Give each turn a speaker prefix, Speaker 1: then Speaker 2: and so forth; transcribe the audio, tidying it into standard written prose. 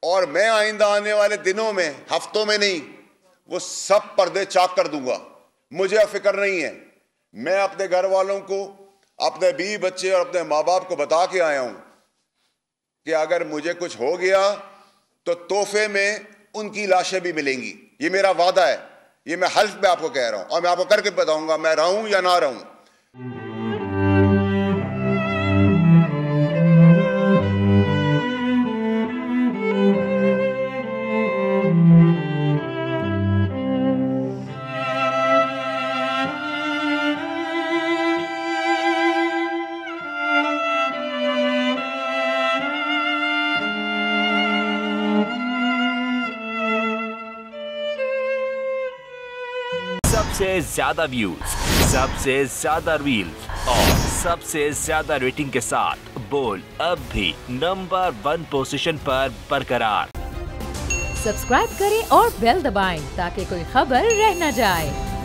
Speaker 1: और मैं आइंदा आने वाले दिनों में, हफ्तों में नहीं, वो सब पर्दे चाक कर दूंगा। मुझे फिक्र नहीं है। मैं अपने घर वालों को, अपने बीवी बच्चे और अपने माँ बाप को बता के आया हूं कि अगर मुझे कुछ हो गया तो तोहफे में उनकी लाशें भी मिलेंगी। ये मेरा वादा है, ये मैं हल्फ में आपको कह रहा हूं और मैं आपको करके बताऊंगा मैं रहूं या ना रहूं।
Speaker 2: सबसे ज्यादा व्यूज, सबसे ज्यादा रील्स और सबसे ज्यादा रेटिंग के साथ बोल अब भी नंबर 1 पोजीशन पर बरकरार।
Speaker 3: सब्सक्राइब करें और बेल दबाएं ताकि कोई खबर रह न जाए।